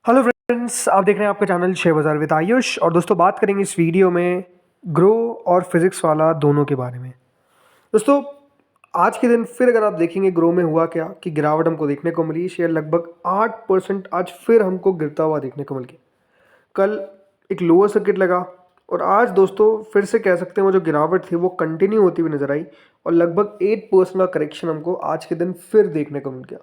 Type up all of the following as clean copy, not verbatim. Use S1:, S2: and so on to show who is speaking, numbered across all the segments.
S1: Hello friends, आप देख रहे हैं आपका चैनल शेयर बाज़ार विद आयुष। और दोस्तों बात करेंगे इस वीडियो में ग्रो और फिजिक्स वाला दोनों के बारे में। दोस्तों आज के दिन फिर अगर आप देखेंगे ग्रो में हुआ क्या कि गिरावट हमको देखने को मिली। शेयर लगभग 8% आज फिर हमको गिरता हुआ देखने को मिल गया। कल एक लोअर सर्किट लगा और आज दोस्तों फिर से कह सकते हैं वो जो गिरावट थी वो कंटिन्यू होती हुई नजर आई और लगभग 8% का करेक्शन हमको आज के दिन फिर देखने को मिल गया।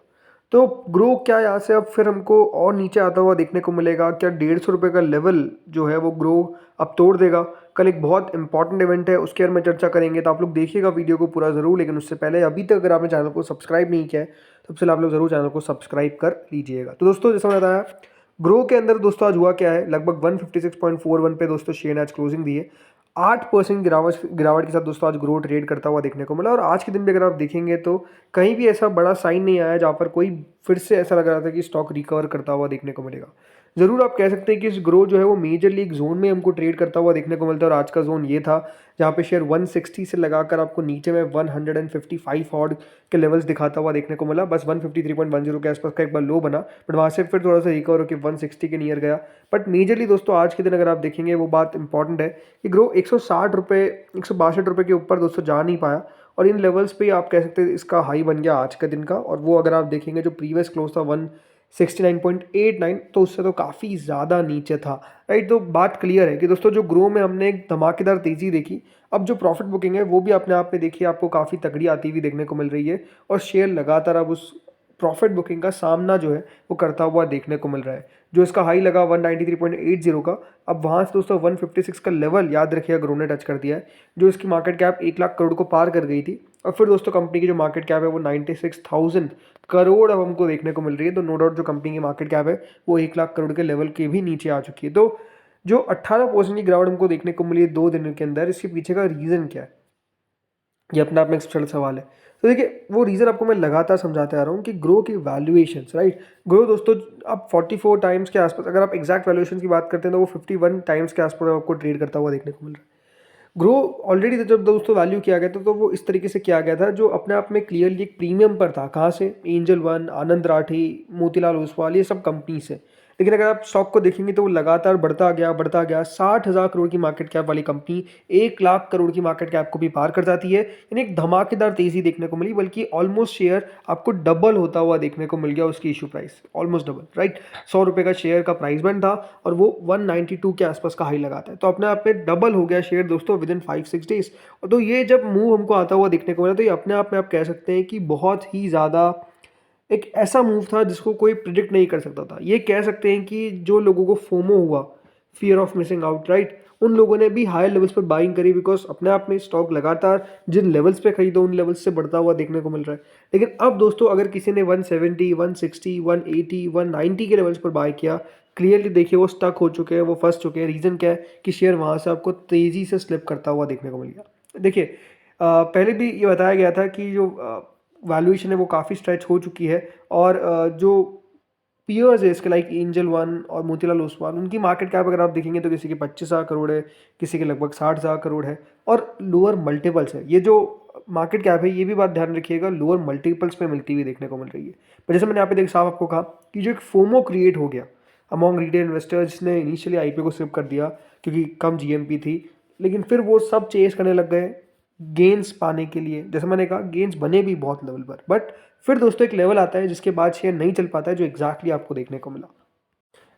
S1: तो ग्रो क्या यहाँ से अब फिर हमको और नीचे आता हुआ देखने को मिलेगा? क्या 150 रुपये का लेवल जो है वो ग्रो अब तोड़ देगा? कल एक बहुत इंपॉर्टेंट इवेंट है, उसके बारे में चर्चा करेंगे, तो आप लोग देखिएगा वीडियो को पूरा ज़रूर। लेकिन उससे पहले अभी तक अगर आपने चैनल को सब्सक्राइब नहीं किया है तो फिर आप लोग ज़रूर चैनल को सब्सक्राइब कर लीजिएगा। तो दोस्तों जैसा मैंने बताया, ग्रो के अंदर दोस्तों आज हुआ क्या है, लगभग 156.41 पे दोस्तों शेयर ने आज क्लोजिंग दी है। 8% गिरावट के साथ दोस्तों आज ग्रो ट्रेड करता हुआ देखने को मिला। और आज के दिन भी अगर आप देखेंगे तो कहीं भी ऐसा बड़ा साइन नहीं आया जहाँ पर कोई फिर से ऐसा लग रहा था कि स्टॉक रिकवर करता हुआ देखने को मिलेगा। ज़रूर आप कह सकते हैं कि इस ग्रो जो है वो मेजरली एक जोन में हमको ट्रेड करता हुआ देखने को मिलता है। और आज का जोन ये था जहाँ पे शेयर 160 से लगाकर आपको नीचे में 155 ऑड के लेवल्स दिखाता हुआ देखने को मिला। बस 153.10 के आसपास का एक बार लो बना, बट वहाँ से फिर थोड़ा सा रिकवर होकर 160 के नियर गया। बट मेजरली दोस्तों आज के दिन अगर आप देखेंगे वो बात इंपॉर्टेंट है कि ग्रो 160 रुपये 162 रुपये के ऊपर दोस्तों जा नहीं पाया। और इन लेवल्स पे आप कह सकते हैं इसका हाई बन गया आज का दिन का। और वो अगर आप देखेंगे जो प्रीवियस क्लोज था 169.89, तो उससे तो काफ़ी ज़्यादा नीचे था, राइट। तो बात क्लियर है कि दोस्तों जो ग्रो में हमने एक धमाकेदार तेज़ी देखी, अब जो प्रॉफिट बुकिंग है वो भी अपने आप में देखिए आपको काफ़ी तगड़ी आती हुई देखने को मिल रही है। और शेयर लगातार अब उस प्रॉफिट बुकिंग का सामना जो है वो करता हुआ देखने को मिल रहा है। जो इसका हाई लगा 193.80 का, अब वहाँ से दोस्तों 156 का लेवल याद रखिए ग्रो ने टच कर दिया है। जो इसकी मार्केट कैप 1 लाख करोड़ को पार कर गई थी। और फिर दोस्तों कंपनी की जो मार्केट कैप है वो 96,000 करोड़ अब हमको देखने को मिल रही है। तो नो डाउट जो कंपनी की मार्केट कैप है वो 1 लाख करोड़ के लेवल के भी नीचे आ चुकी है। तो जो 18% की गिरावट हमको देखने को मिली है 2 दिन के अंदर, इसके पीछे का रीज़न क्या है, ये अपने आप में एक स्पेशल सवाल है। तो देखिए वो रीज़न आपको मैं लगातार समझाते आ रहा हूँ कि ग्रो की वैल्यूएशंस, राइट। ग्रो दोस्तों अब 44 टाइम्स के आसपास, अगर आप एग्जैक्ट वैल्यूएशन की बात करते हैं तो वो 51 टाइम्स के आसपास आपको ट्रेड करता हुआ देखने को मिल रहा है। ग्रो ऑलरेडी जब दोस्तों वैल्यू किया गया था तो वो इस तरीके से किया गया था जो अपने आप में क्लियरली एक प्रीमियम पर था। कहाँ से? एंजल वन, आनंद राठी, मोतीलाल ओसवाल, ये सब कंपनी से। लेकिन अगर आप स्टॉक को देखेंगे तो वो लगातार बढ़ता गया 60,000 करोड़ की मार्केट कैप वाली कंपनी 1 लाख करोड़ की मार्केट कैप को भी पार कर जाती है। यानी एक धमाकेदार तेजी देखने को मिली, बल्कि ऑलमोस्ट शेयर आपको डबल होता हुआ देखने को मिल गया उसकी issue price, almost double, right. 100 रुपये का शेयर का प्राइस बैंड था और वो 192 के आसपास का हाई लगाता है। तो अपने आप में डबल हो गया शेयर दोस्तों विद इन 5-6 डेज। और तो ये जब मूव हमको आता हुआ देखने को मिला तो ये अपने आप में आप कह सकते हैं कि बहुत ही ज़्यादा एक ऐसा मूव था जिसको कोई प्रिडिक्ट नहीं कर सकता था। ये कह सकते हैं कि जो लोगों को फोमो हुआ, fear of missing out, right, उन लोगों ने भी हायर लेवल्स पर बाइंग करी, बिकॉज अपने आप में स्टॉक लगातार जिन लेवल्स पे खरीदो उन लेवल्स से बढ़ता हुआ देखने को मिल रहा है। लेकिन अब दोस्तों अगर किसी ने 170, 160, 180, 190 के लेवल्स पर बाय किया, क्लियरली देखिए वो स्टक हो चुके हैं, वो फंस चुके हैं। रीज़न क्या है कि शेयर वहाँ से आपको तेज़ी से स्लिप करता हुआ देखने को मिल गया। देखिए पहले भी ये बताया गया था कि जो वैल्यूएशन है वो काफ़ी स्ट्रेच हो चुकी है। और जो पीयर्स है इसके लाइक एंजल वन और मोतीलाल ओसवाल, उनकी मार्केट कैप अगर आप देखेंगे तो किसी की 25,000 करोड़ है, किसी के लगभग 60,000 करोड़ है और लोअर मल्टीपल्स है। ये जो मार्केट कैप है ये भी बात ध्यान रखिएगा लोअर मल्टीपल्स पे मिलती हुई देखने को मिल रही है। पर जैसे मैंने यहाँ पे देख साफ आपको कहा कि जो एक फोमो क्रिएट हो गया अमॉन्ग रिटेल इन्वेस्टर्स ने इनिशियली आईपीओ को स्किप कर दिया क्योंकि कम जीएमपी थी, लेकिन फिर वो सब चेस करने लग गए गेंस पाने के लिए। जैसे मैंने कहा गेंस बने भी बहुत लेवल पर, बट फिर दोस्तों एक लेवल आता है जिसके बाद शेयर नहीं चल पाता है, जो एग्जैक्टली आपको देखने को मिला।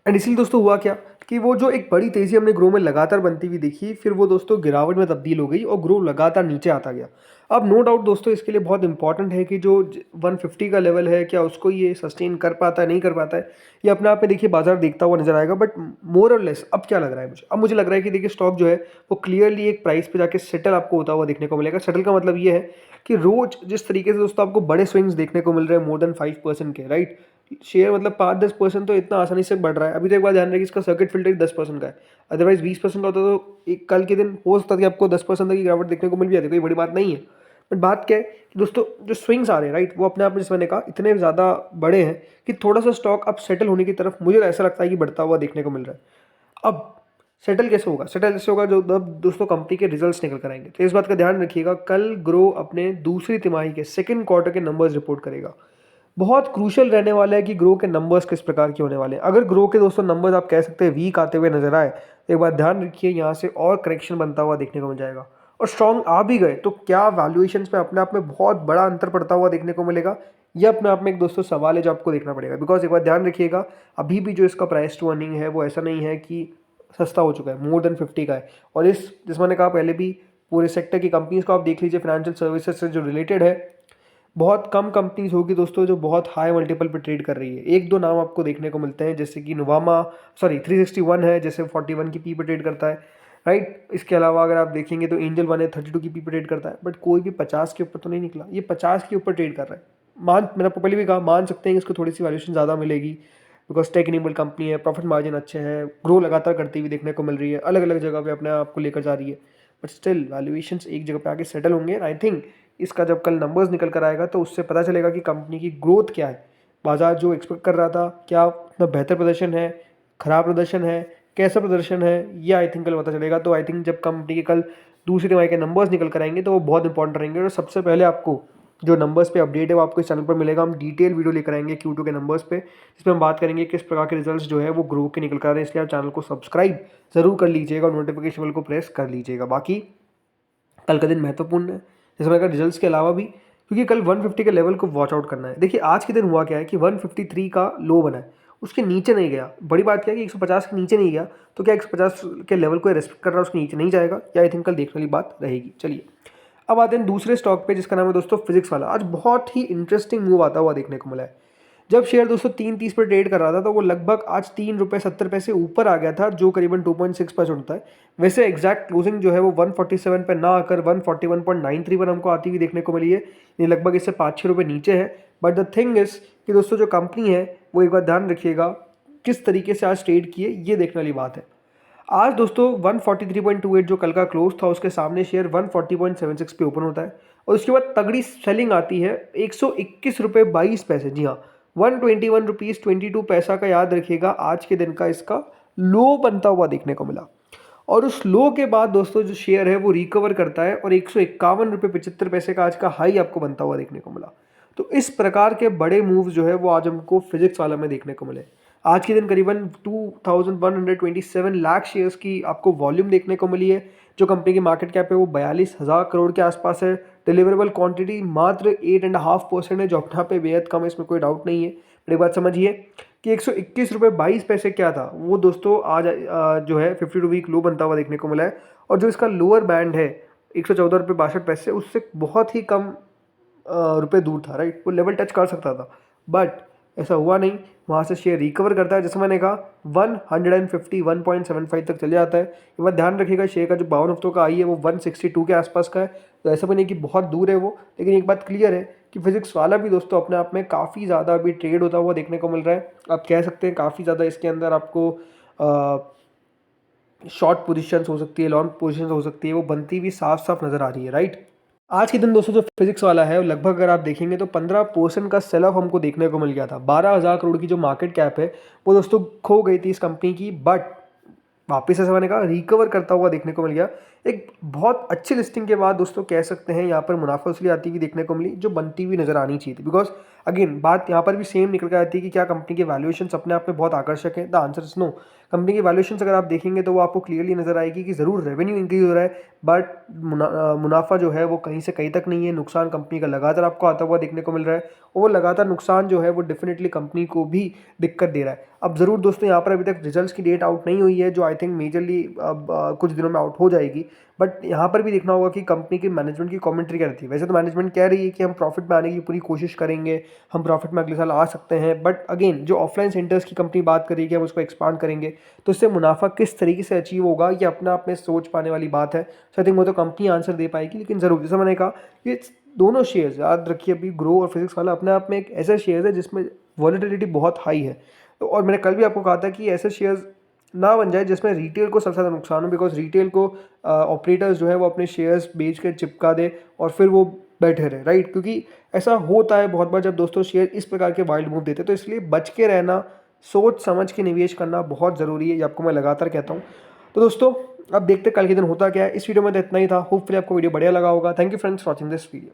S1: एंड इसलिए दोस्तों हुआ क्या कि वो जो एक बड़ी तेजी हमने ग्रो में लगातार बनती हुई देखी, फिर वो दोस्तों गिरावट में तब्दील हो गई और ग्रो लगातार नीचे आता गया। अब नो डाउट दोस्तों इसके लिए बहुत इंपॉर्टेंट है कि जो 150 का लेवल है क्या उसको ये सस्टेन कर पाता है नहीं कर पाता है, ये अपने आप में देखिए बाजार देखता हुआ नजर आएगा। बट मोर और लेस अब क्या लग रहा है मुझे, अब मुझे लग रहा है कि देखिए स्टॉक जो है वो क्लियरली एक प्राइस पे जाके सेटल आपको होता हुआ देखने को मिलेगा। सेटल का मतलब ये है कि रोज जिस तरीके से दोस्तों आपको बड़े स्विंग्स देखने को मिल रहे हैं मोर देन 5% के, राइट, शेयर मतलब 5-10% तो इतना आसानी से बढ़ रहा है। अभी तो एक बार ध्यान रखिए इसका सर्किट फिल्टर 10% का है, अदरवाइज 20% का होता तो एक कल के दिन हो सकता था कि आपको 10% तक की गिरावट देखने को मिल भी जाती, कोई बड़ी बात नहीं है। बट बात क्या है कि दोस्तों जो स्विंग्स आ रहे हैं, राइट, वो अपने आप में, जैसे मैंने कहा, इतने ज़्यादा बड़े हैं कि थोड़ा सा स्टॉक अब सेटल होने की तरफ मुझे ऐसा लगता है कि बढ़ता हुआ देखने को मिल रहा है। अब सेटल कैसे होगा? सेटल ऐसे होगा जो जब दोस्तों कंपनी के रिजल्ट्स निकल कर आएंगे। तो इस बात का ध्यान रखिएगा, कल ग्रो अपने दूसरी तिमाही के सेकंड क्वार्टर के नंबर्स रिपोर्ट करेगा। बहुत क्रूशल रहने वाला है कि ग्रो के नंबर्स किस प्रकार के होने वाले हैं। अगर ग्रो के दोस्तों नंबर्स आप कह सकते हैं वीक आते हुए नजर आए तो एक बात ध्यान रखिए, यहाँ से और करेक्शन बनता हुआ देखने को मिल जाएगा। और स्ट्रॉन्ग आ भी गए तो क्या वैल्यूएशंस में अपने आप में बहुत बड़ा अंतर पड़ता हुआ देखने को मिलेगा, यह अपने आप में एक दोस्तों सवाल है जो आपको देखना पड़ेगा। बिकॉज एक बार ध्यान रखिएगा, अभी भी जो इसका प्राइस टू अर्निंग है वो ऐसा नहीं है कि सस्ता हो चुका है, मोर देन 50 का है। और जिस मैंने कहा पहले भी, पूरे सेक्टर की कंपनीज को आप देख लीजिए, फाइनेंशियल सर्विसेज से जो रिलेटेड है, बहुत कम कंपनीज होगी दोस्तों जो बहुत हाई मल्टीपल पे ट्रेड कर रही है। एक दो नाम आपको देखने को मिलते हैं, जैसे कि नुवामा, 361 है जैसे 41 की पी पे ट्रेड करता है, राइट। इसके अलावा अगर आप देखेंगे तो एंजल वन है 32 की पी पे ट्रेड करता है, बट कोई भी 50 के ऊपर तो नहीं निकला। ये 50 के ऊपर ट्रेड कर रहा है। मैंने आपको पहले भी कहा, मान सकते हैं कि इसको थोड़ी सी वैल्यूएशन ज़्यादा मिलेगी, बिकॉज टेक इनेबल कंपनी है, प्रॉफिट मार्जिन अच्छे हैं, ग्रो लगातार करती हुई देखने को मिल रही है, अलग अलग जगह पे अपने आप को लेकर जा रही है। बट स्टिल वैल्यूएशंस एक जगह पे आके सेटल होंगे। आई थिंक इसका जब कल नंबर्स निकल कर आएगा तो उससे पता चलेगा कि कंपनी की ग्रोथ क्या है, बाजार जो एक्सपेक्ट कर रहा था क्या उतना बेहतर प्रदर्शन है, खराब प्रदर्शन है, कैसा प्रदर्शन है, ये आई थिंक कल पता चलेगा। तो आई थिंक जब कंपनी के कल दूसरी तिमाही के नंबर्स निकल कर आएंगे तो वो बहुत इंपॉर्टेंट रहेंगे। और सबसे पहले आपको जो नंबर्स पे अपडेट है वो आपको इस चैनल पर मिलेगा। हम डिटेल वीडियो लेकर आएंगे Q2 के नंबर्स पे, जिसमें हम बात करेंगे किस प्रकार के रिजल्ट्स जो है वो ग्रो के निकल कर आ रहे हैं। इसलिए आप चैनल को सब्सक्राइब जरूर कर लीजिएगा और नोटिफिकेशन बेल को प्रेस कर लीजिएगा। बाकी कल का दिन महत्वपूर्ण है, जैसे मैंने कहा रिजल्ट्स के अलावा भी, क्योंकि कल 150 के लेवल को वॉच आउट करना है। देखिए आज के दिन हुआ क्या है कि 153 का लो बना है, उसके नीचे नहीं गया। बड़ी बात क्या है कि 150 के नीचे नहीं गया, तो क्या 150 के लेवल को रेस्पेक्ट कर रहा है, उसके नीचे नहीं जाएगा, या आई थिंक कल देखने वाली बात रहेगी। चलिए अब आते हैं दूसरे स्टॉक पे, जिसका नाम है दोस्तों फिजिक्स वाला। आज बहुत ही इंटरेस्टिंग मूव आता हुआ देखने को मिला है। जब शेयर दोस्तों 3.30 पर ट्रेड कर रहा था तो वो लगभग आज ₹3.70 ऊपर आ गया था, जो करीबन 2.6% होता है। वैसे एग्जैक्ट क्लोजिंग जो है वो 147 पे ना आकर 141.93 पर हमको आती हुई देखने को मिली है, ये लगभग इससे 5-6 रुपये नीचे है। बट द थिंग इज कि दोस्तों जो कंपनी है वो एक बार ध्यान रखिएगा किस तरीके से आज ट्रेड किए, ये देखने वाली बात है। आज दोस्तों 143.28 जो कल का क्लोज था, उसके सामने शेयर 140.76 पे ओपन होता है और उसके बाद तगड़ी सेलिंग आती है ₹121.22। जी हाँ, 121 रुपीज़ 22 पैसा का याद रखिएगा आज के दिन का इसका लो बनता हुआ देखने को मिला। और उस लो के बाद दोस्तों जो शेयर है वो रिकवर करता है और ₹151.75 का आज का हाई आपको बनता हुआ देखने को मिला। तो इस प्रकार के बड़े मूव्स जो है वो आज हमको फिजिक्स वाला में देखने को मिले। आज के दिन करीबन 2127 लाख शेयर्स की आपको वॉल्यूम देखने को मिली है। जो कंपनी की मार्केट कैप है वो 42,000 करोड़ के आसपास है। डिलीवरेबल क्वांटिटी मात्र 8.5% है, जो अपना पे बेहद कम है, इसमें कोई डाउट नहीं है। पर एक बात समझिए कि ₹121.22 क्या था, वो दोस्तों आज जो है 52 वीक लो बनता हुआ देखने को मिला है। और जो इसका लोअर बैंड है ₹114.62, उससे बहुत ही कम रुपए दूर था, राइट। वो लेवल टच कर सकता था, बट ऐसा हुआ नहीं। वहाँ से शेयर रिकवर करता है, जैसे मैंने कहा 151.75 तक चले जाता है। ये बात ध्यान रखिएगा, शेयर का जो 52 हफ्तों का आई है वो 162 के आसपास का है, तो ऐसा भी नहीं कि बहुत दूर है वो। लेकिन एक बात क्लियर है कि फिजिक्स वाला भी दोस्तों अपने आप में काफ़ी ज़्यादा अभी ट्रेड होता हुआ देखने को मिल रहा है। आप कह सकते हैं काफ़ी ज़्यादा इसके अंदर आपको शॉर्ट पोजीशंस हो सकती है, लॉन्ग पोजीशंस हो सकती है, वो बनती हुई साफ साफ नज़र आ रही है, राइट। आज के दिन दोस्तों जो फिजिक्स वाला है लगभग अगर आप देखेंगे तो 15% का सेल ऑफ हमको देखने को मिल गया था। 12,000 करोड़ की जो मार्केट कैप है वो दोस्तों खो गई थी इस कंपनी की, बट वापस ऐसा मैंने कहा रिकवर करता हुआ देखने को मिल गया। एक बहुत अच्छी लिस्टिंग के बाद दोस्तों कह सकते हैं यहाँ पर मुनाफा वसूली आती हुई देखने को मिली, जो बनती हुई नजर आनी चाहिए थी। बिकॉज अगेन बात यहाँ पर भी सेम निकल कर आती है कि क्या कंपनी के वैल्यूएशंस अपने आप में बहुत आकर्षक है। The answer is no. Company की वैल्यूएशंस अगर आप देखेंगे तो वो आपको क्लियरली नजर आएगी कि ज़रूर रेवेन्यू इंक्रीज हो रहा है, बट मुनाफा जो है वो कहीं से कहीं तक नहीं है। नुकसान कंपनी का लगातार आपको आता हुआ देखने को मिल रहा है, और वो लगातार नुकसान जो है वो डेफिनेटली कंपनी को भी दिक्कत दे रहा है। अब ज़रूर दोस्तों यहाँ पर अभी तक रिजल्ट्स की डेट आउट नहीं हुई है, जो आई थिंक मेजरली अब कुछ दिनों में आउट हो जाएगी। बट यहाँ पर भी देखना होगा कि कंपनी की मैनेजमेंट की कमेंट्री क्या रहती है। वैसे तो मैनेजमेंट कह रही है कि हम प्रॉफिट में आने की पूरी कोशिश करेंगे, हम प्रॉफिट में अगले साल आ सकते हैं, बट अगेन जो ऑफलाइन सेंटर्स की कंपनी बात कर रही है कि हम उसको एक्सपांड करेंगे, तो इससे मुनाफा किस तरीके से अचीव होगा ये अपने आप में सोच पाने वाली बात है। सो आई थिंक वो तो कंपनी आंसर दे पाएगी। लेकिन ज़रूर जैसे मैंने कहा कि दोनों शेयर्स याद रखिए, अभी ग्रो और फिजिक्स वाला अपने आप में एक ऐसा शेयर है जिसमें वॉलेटिलिटी बहुत हाई है। तो और मैंने कल भी आपको कहा था कि ऐसे शेयर्स ना बन जाए जिसमें रिटेल को सबसे ज़्यादा नुकसान हो, बिकॉज रिटेल को ऑपरेटर्स जो है वो अपने शेयर्स बेच कर चिपका दे और फिर वो बैठे रहे, राइट। क्योंकि ऐसा होता है बहुत बार जब दोस्तों शेयर इस प्रकार के वाइल्ड मूव देते हैं, तो इसलिए बच के रहना, सोच समझ के निवेश करना बहुत ज़रूरी है, ये आपको मैं लगातार कहता हूँ। तो दोस्तों अब देखते कल के दिन होता क्या है। इस वीडियो में तो इतना ही था। होपफुली आपको वीडियो बढ़िया लगा होगा। Thank you friends for watching this video.